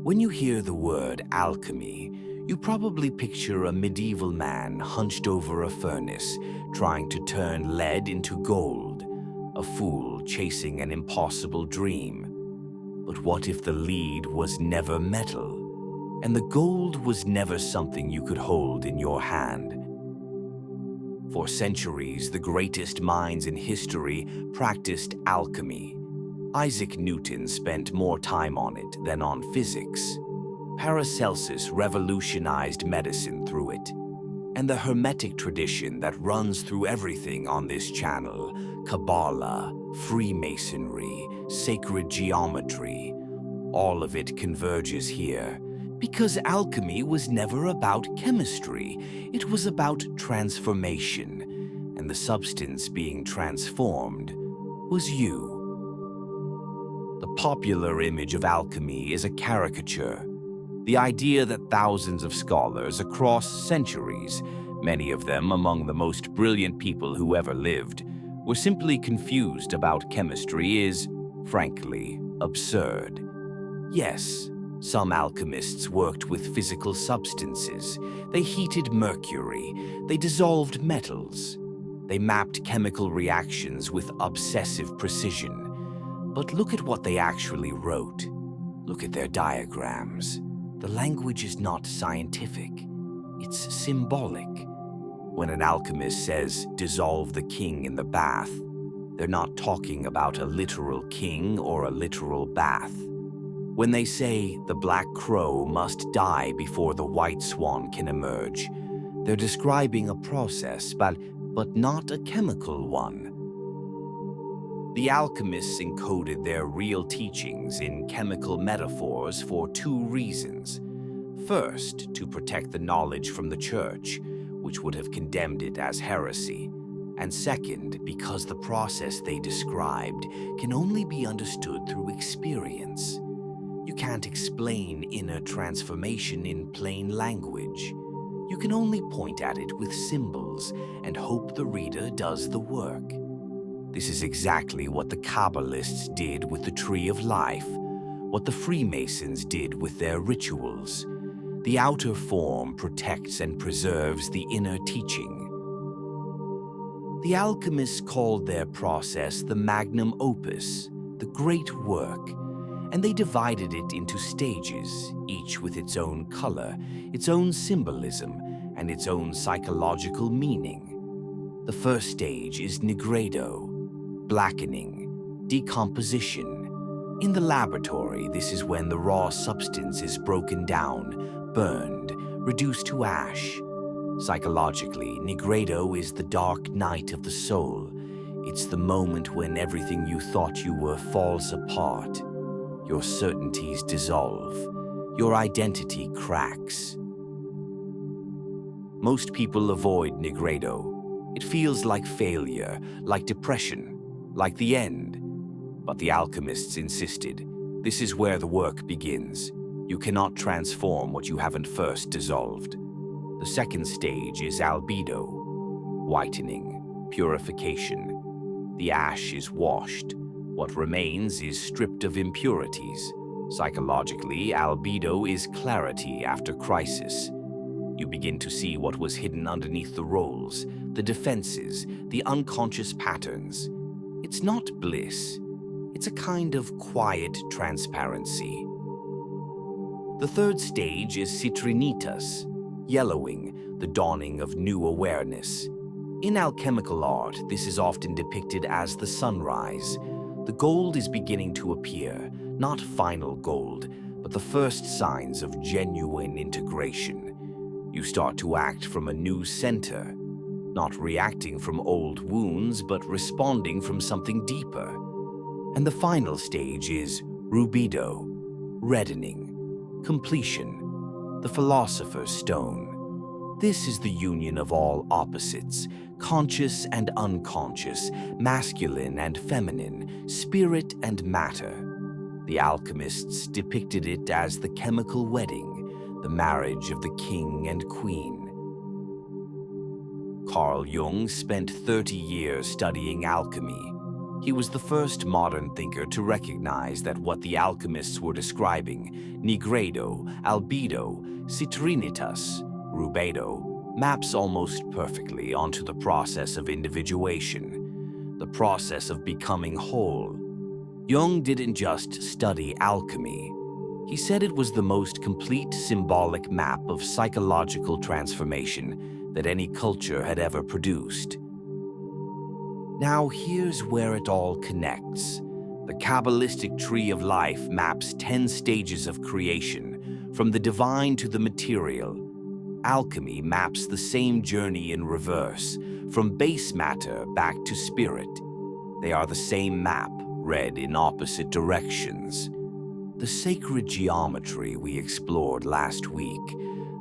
When you hear the word alchemy, you probably picture a medieval man hunched over a furnace, trying to turn lead into gold, a fool chasing an impossible dream. But what if the lead was never metal, and the gold was never something you could hold in your hand? For centuries, the greatest minds in history practiced alchemy. Isaac Newton spent more time on it than on physics. Paracelsus revolutionized medicine through it. And the Hermetic tradition that runs through everything on this channel, Kabbalah, Freemasonry, Sacred Geometry, all of it converges here. Because alchemy was never about chemistry, it was about transformation, and the substance being transformed was you. The popular image of alchemy is a caricature, the idea that thousands of scholars across centuries, many of them among the most brilliant people who ever lived, were simply confused about chemistry is, frankly, absurd. Yes, some alchemists worked with physical substances. They heated mercury. They dissolved metals. They mapped chemical reactions with obsessive precision. But look at what they actually wrote. Look at their diagrams. The language is not scientific. It's symbolic. When an alchemist says, "dissolve the king in the bath," they're not talking about a literal king or a literal bath. When they say the black crow must die before the white swan can emerge, they're describing a process, but not a chemical one. The alchemists encoded their real teachings in chemical metaphors for two reasons. First, to protect the knowledge from the church, which would have condemned it as heresy. And second, because the process they described can only be understood through experience. You can't explain inner transformation in plain language. You can only point at it with symbols and hope the reader does the work. This is exactly what the Kabbalists did with the Tree of Life, what the Freemasons did with their rituals. The outer form protects and preserves the inner teaching. The alchemists called their process the magnum opus, the great work, and they divided it into stages, each with its own color, its own symbolism, and its own psychological meaning. The first stage is Nigredo, blackening, decomposition. In the laboratory, this is when the raw substance is broken down, burned, reduced to ash. Psychologically, Nigredo is the dark night of the soul. It's the moment when everything you thought you were falls apart. Your certainties dissolve. Your identity cracks. Most people avoid Nigredo. It feels like failure, like depression, like the end. But the alchemists insisted, this is where the work begins. You cannot transform what you haven't first dissolved. The second stage is Albedo, whitening, purification. The ash is washed. What remains is stripped of impurities. Psychologically, Albedo is clarity after crisis. You begin to see what was hidden underneath the roles, the defenses, the unconscious patterns. It's not bliss. It's a kind of quiet transparency. The third stage is Citrinitas, yellowing, the dawning of new awareness. In alchemical art, this is often depicted as the sunrise. The gold is beginning to appear, not final gold, but the first signs of genuine integration. You start to act from a new center, not reacting from old wounds, but responding from something deeper. And the final stage is Rubedo, reddening, completion, the philosopher's stone. This is the union of all opposites, conscious and unconscious, masculine and feminine, spirit and matter. The alchemists depicted it as the chemical wedding, the marriage of the king and queen. Carl Jung spent 30 years studying alchemy. He was the first modern thinker to recognize that what the alchemists were describing, Nigredo, Albedo, Citrinitas, Rubedo, maps almost perfectly onto the process of individuation, the process of becoming whole. Jung didn't just study alchemy. He said it was the most complete symbolic map of psychological transformation that any culture had ever produced. Now here's where it all connects. The Kabbalistic Tree of Life maps 10 stages of creation, from the divine to the material. Alchemy maps the same journey in reverse, from base matter back to spirit. They are the same map, read in opposite directions. The sacred geometry we explored last week,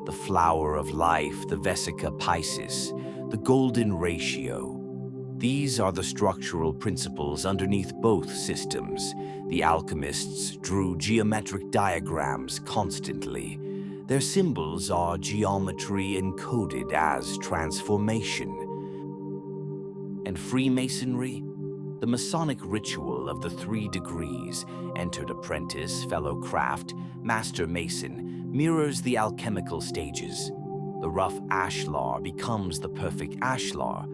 the flower of life, the Vesica Piscis, the golden ratio. These are the structural principles underneath both systems. The alchemists drew geometric diagrams constantly. Their symbols are geometry encoded as transformation. And Freemasonry? The Masonic ritual of the 3 degrees, entered apprentice, fellow craft, master mason, mirrors the alchemical stages. The rough ashlar becomes the perfect ashlar.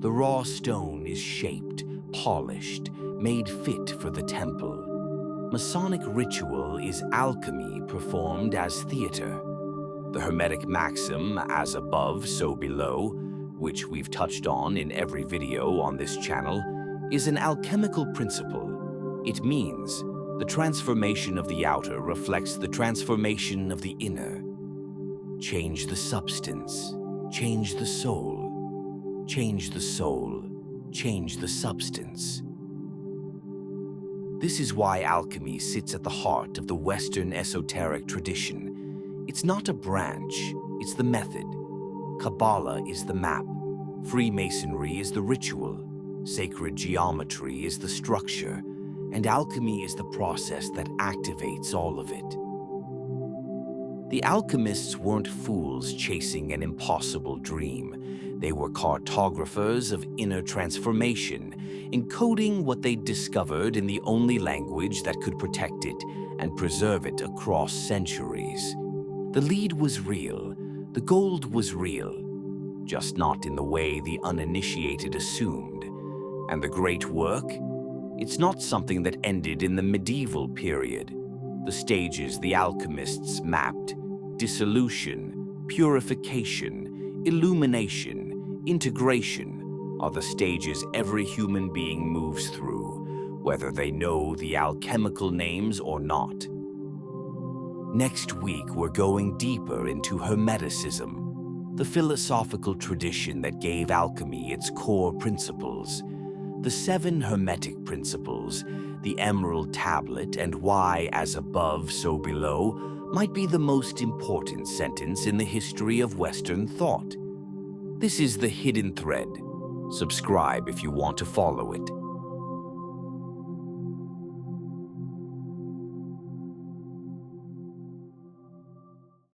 The raw stone is shaped, polished, made fit for the temple. Masonic ritual is alchemy performed as theater. The Hermetic maxim, as above, so below, which we've touched on in every video on this channel, is an alchemical principle. It means the transformation of the outer reflects the transformation of the inner. Change the substance, change the soul, change the soul, change the substance. This is why alchemy sits at the heart of the Western esoteric tradition. It's not a branch, it's the method. Kabbalah is the map. Freemasonry is the ritual. Sacred geometry is the structure, and alchemy is the process that activates all of it. The alchemists weren't fools chasing an impossible dream. They were cartographers of inner transformation, encoding what they'd discovered in the only language that could protect it and preserve it across centuries. The lead was real, the gold was real, just not in the way the uninitiated assumed. And the great work? It's not something that ended in the medieval period. The stages the alchemists mapped, dissolution, purification, illumination, integration, are the stages every human being moves through, whether they know the alchemical names or not. Next week, we're going deeper into Hermeticism, the philosophical tradition that gave alchemy its core principles. The 7 Hermetic principles, the Emerald Tablet, and why, as above, so below, might be the most important sentence in the history of Western thought. This is the Hidden Thread. Subscribe if you want to follow it.